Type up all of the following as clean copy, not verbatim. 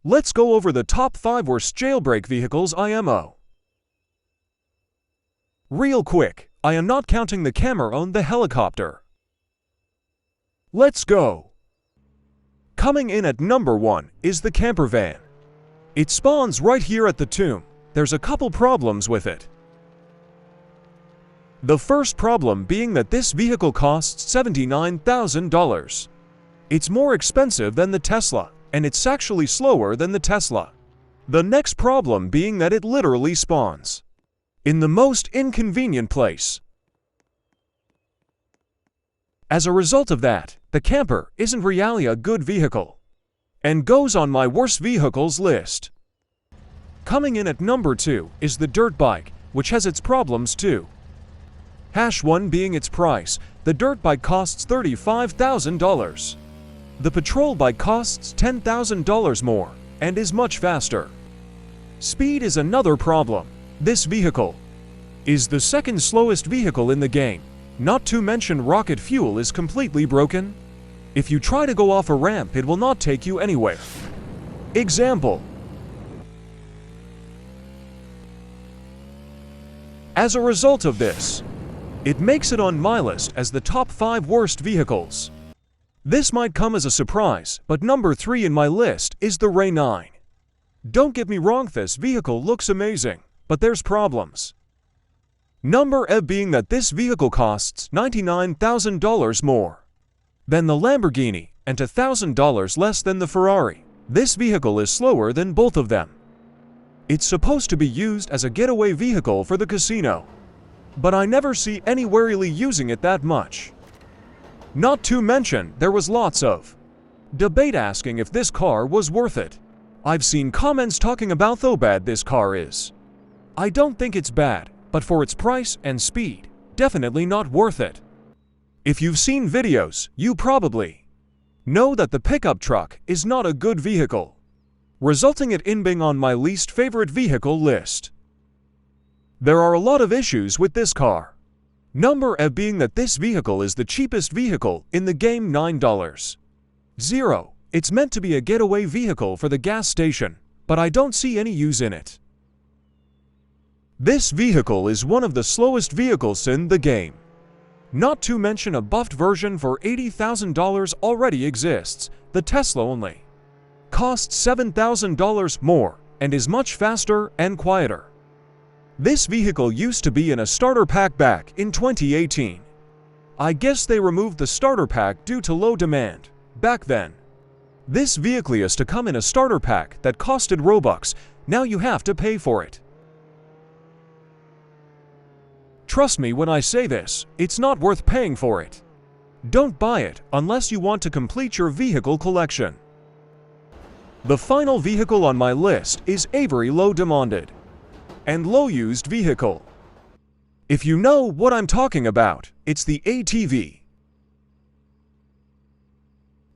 Let's go over the top 5 worst jailbreak vehicles IMO. Real quick, I am not counting the Cameron the helicopter. Let's go! Coming in at number 1 is the camper van. It spawns right here at the tomb. There's a couple problems with it. The first problem being that this vehicle costs $79,000. It's more expensive than the Tesla, and it's actually slower than the Tesla. The next problem being that it literally spawns in the most inconvenient place. As a result of that, the camper isn't really a good vehicle, and goes on my worst vehicles list. Coming in at number 2 is the dirt bike, which has its problems too. #1 being its price, the dirt bike costs $35,000. The patrol bike costs $10,000 more, and is much faster. Speed is another problem. This vehicle is the second slowest vehicle in the game. Not to mention rocket fuel is completely broken. If you try to go off a ramp, it will not take you anywhere. Example. As a result of this, it makes it on my list as the top 5 worst vehicles. This might come as a surprise, but number 3 in my list is the Raynine. Don't get me wrong, this vehicle looks amazing, but there's problems. Number 8 being that this vehicle costs $99,000 more than the Lamborghini and $1,000 less than the Ferrari. This vehicle is slower than both of them. It's supposed to be used as a getaway vehicle for the casino, but I never see anyone really using it that much. Not to mention, there was lots of debate asking if this car was worth it. I've seen comments talking about how bad this car is. I don't think it's bad, but for its price and speed, definitely not worth it. If you've seen videos, you probably know that the pickup truck is not a good vehicle, resulting it in being on my least favorite vehicle list. There are a lot of issues with this car. Number 8 being that this vehicle is the cheapest vehicle in the game, $9.00. It's meant to be a getaway vehicle for the gas station, but I don't see any use in it. This vehicle is one of the slowest vehicles in the game. Not to mention a buffed version for $80,000 already exists. The Tesla only costs $7,000 more and is much faster and quieter. This vehicle used to be in a starter pack back in 2018. I guess they removed the starter pack due to low demand back then. This vehicle used to come in a starter pack that costed Robux. Now you have to pay for it. Trust me when I say this, it's not worth paying for it. Don't buy it unless you want to complete your vehicle collection. The final vehicle on my list is a very low demanded and low used vehicle. If you know what I'm talking about, it's the ATV.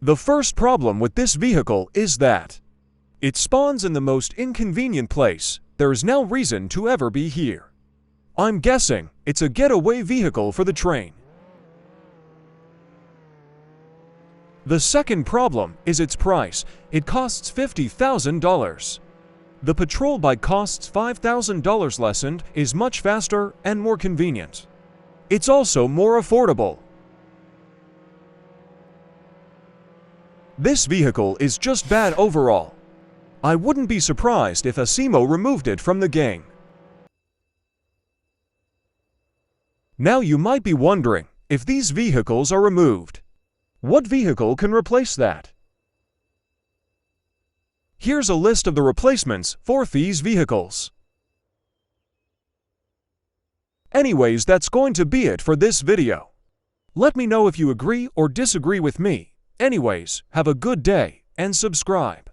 The first problem with this vehicle is that it spawns in the most inconvenient place. There is no reason to ever be here. I'm guessing it's a getaway vehicle for the train. The second problem is its price. It costs $50,000. The patrol bike costs $5,000 less and is much faster and more convenient. It's also more affordable. This vehicle is just bad overall. I wouldn't be surprised if Asimo removed it from the game. Now you might be wondering, if these vehicles are removed, what vehicle can replace that? Here's a list of the replacements for these vehicles. Anyways, that's going to be it for this video. Let me know if you agree or disagree with me. Anyways, have a good day and subscribe.